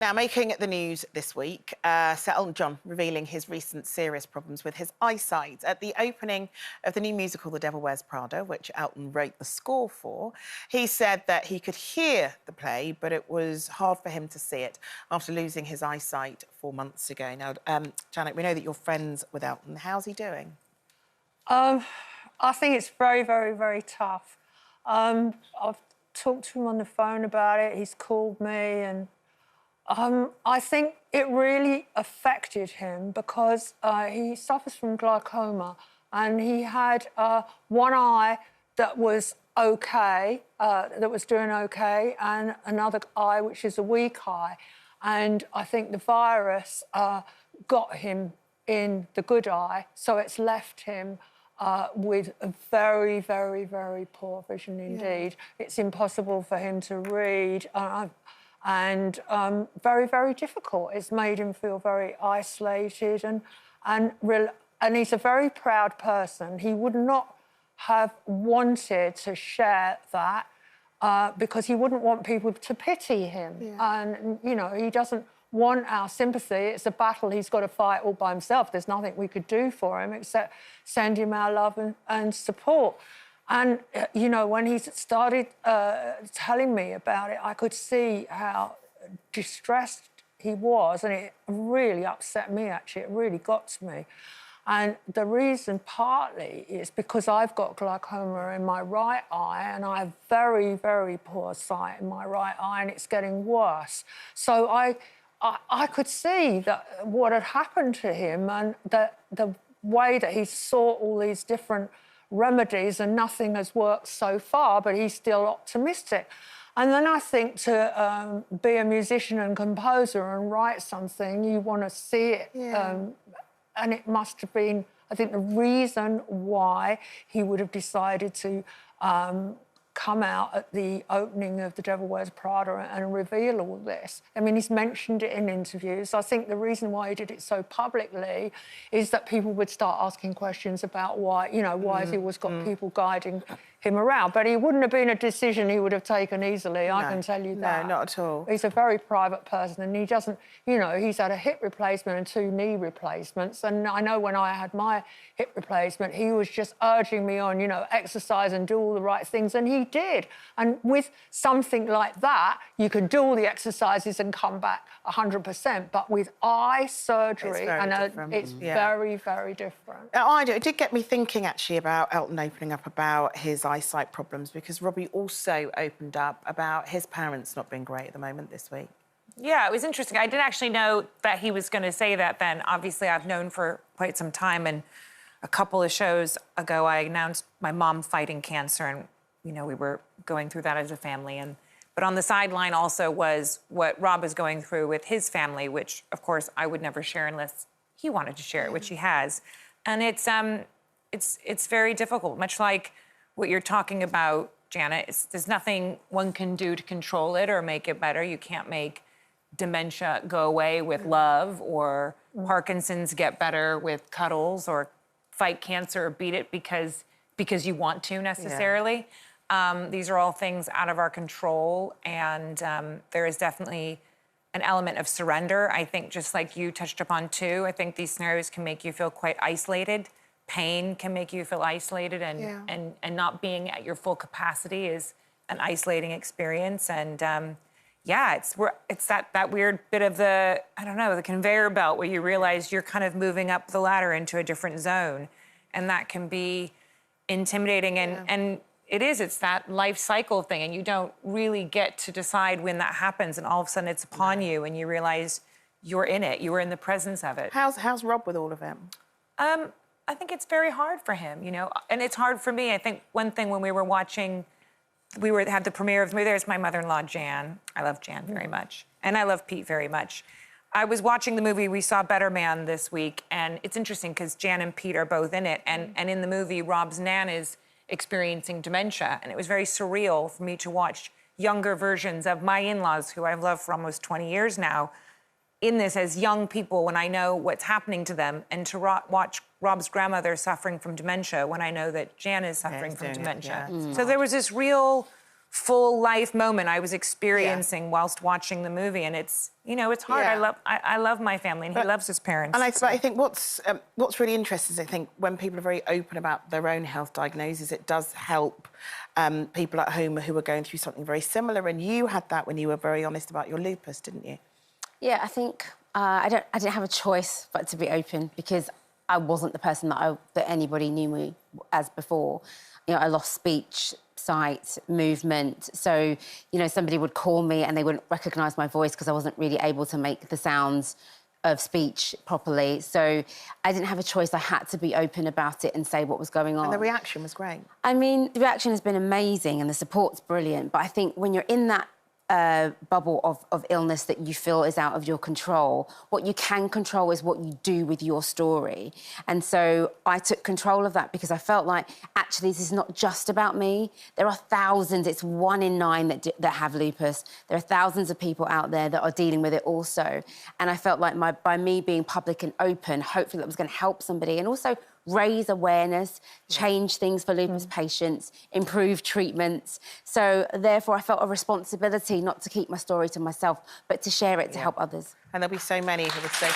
Now, making the news this week, Sir Elton John revealing his recent serious problems with his eyesight. At the opening of the new musical, The Devil Wears Prada, which Elton wrote the score for, he said that he could hear the play, but it was hard for him to see it after losing his eyesight 4 months ago. Now, Janet, we know that you're friends with Elton. How's he doing? I think it's very, very, very tough. I've talked to him on the phone about it. He's called me and I think it really affected him because he suffers from glaucoma and he had one eye that was okay, that was doing okay, and another eye which is a weak eye. And I think the virus got him in the good eye, so it's left him with a very, very, very poor vision indeed. Yeah. It's impossible for him to read. And very, very difficult. It's made him feel very isolated and he's a very proud person. He would not have wanted to share that because he wouldn't want people to pity him. Yeah. And, you know, he doesn't want our sympathy. It's a battle he's got to fight all by himself. There's nothing we could do for him except send him our love and support. And, you know, when he started telling me about it, I could see how distressed he was, and it really upset me, actually. It really got to me. And the reason partly is because I've got glaucoma in my right eye and I have very, very poor sight in my right eye, and it's getting worse. So I could see that what had happened to him and the way that he sought all these different remedies and nothing has worked so far, but he's still optimistic. And then I think to be a musician and composer and write something, you want to see it. Yeah. And it must have been, I think, the reason why he would have decided to come out at the opening of The Devil Wears Prada and reveal all this. I mean, he's mentioned it in interviews. I think the reason why he did it so publicly is that people would start asking questions about why, you know, why has he always got people guiding him around? But it wouldn't have been a decision he would have taken easily, I can tell you that. No, not at all. He's a very private person and he doesn't, you know, he's had a hip replacement and 2 knee replacements. And I know when I had my hip replacement, he was just urging me on, you know, exercise and do all the right things, and he did. And with something like that, you can do all the exercises and come back 100%. But with eye surgery, it's very, very different. It did get me thinking, actually, about Elton opening up about his eyesight problems, because Robbie also opened up about his parents not being great at the moment this week. Yeah, it was interesting. I didn't actually know that he was going to say that then. Obviously, I've known for quite some time, and a couple of shows ago, I announced my mom fighting cancer, and, you know, we were going through that as a family. But on the sideline also was what Rob is going through with his family, which, of course, I would never share unless he wanted to share it, which he has. And it's very difficult, much like what you're talking about, Janet. There's nothing one can do to control it or make it better. You can't make dementia go away with love, or Parkinson's get better with cuddles, or fight cancer or beat it because you want to necessarily. Yeah. These are all things out of our control, and there is definitely an element of surrender. I think, just like you touched upon too, I think these scenarios can make you feel quite isolated. Pain can make you feel isolated, and not being at your full capacity is an isolating experience. And it's that weird bit of the, I don't know, the conveyor belt where you realize you're kind of moving up the ladder into a different zone, and that can be intimidating. And it's that life cycle thing, and you don't really get to decide when that happens, and all of a sudden it's upon you, and you realize you're in it, you were in the presence of it. How's Rob with all of it? I think it's very hard for him, you know, and it's hard for me. I think one thing when we were watching, had the premiere of the movie, there's my mother-in-law, Jan. I love Jan very much, and I love Pete very much. I was watching the movie, we saw Better Man this week, and it's interesting because Jan and Pete are both in it, and in the movie, Rob's nan is experiencing dementia, and it was very surreal for me to watch younger versions of my in-laws, who I've loved for almost 20 years now, in this as young people when I know what's happening to them, and to watch Rob's grandmother suffering from dementia when I know that Jan is suffering from dementia. So there was this real full life moment I was experiencing whilst watching the movie. And it's, you know, it's hard. Yeah. I love my family, and he loves his parents. And I think what's really interesting is I think when people are very open about their own health diagnoses, it does help people at home who are going through something very similar. And you had that when you were very honest about your lupus, didn't you? Yeah, I think I didn't have a choice but to be open, because I wasn't the person that anybody knew me as before. You know, I lost speech, sight, movement. So, you know, somebody would call me and they wouldn't recognise my voice because I wasn't really able to make the sounds of speech properly. So I didn't have a choice. I had to be open about it and say what was going on. And the reaction was great. I mean, the reaction has been amazing and the support's brilliant. But I think when you're in that bubble of illness that you feel is out of your control, what you can control is what you do with your story. And so I took control of that because I felt like, actually, this is not just about me. There are thousands, it's 1 in 9 that have lupus. There are thousands of people out there that are dealing with it also. And I felt like by me being public and open, hopefully that was going to help somebody, and also raise awareness, change things for lupus patients, improve treatments. So therefore I felt a responsibility not to keep my story to myself, but to share it to help others. And there'll be so many who would say...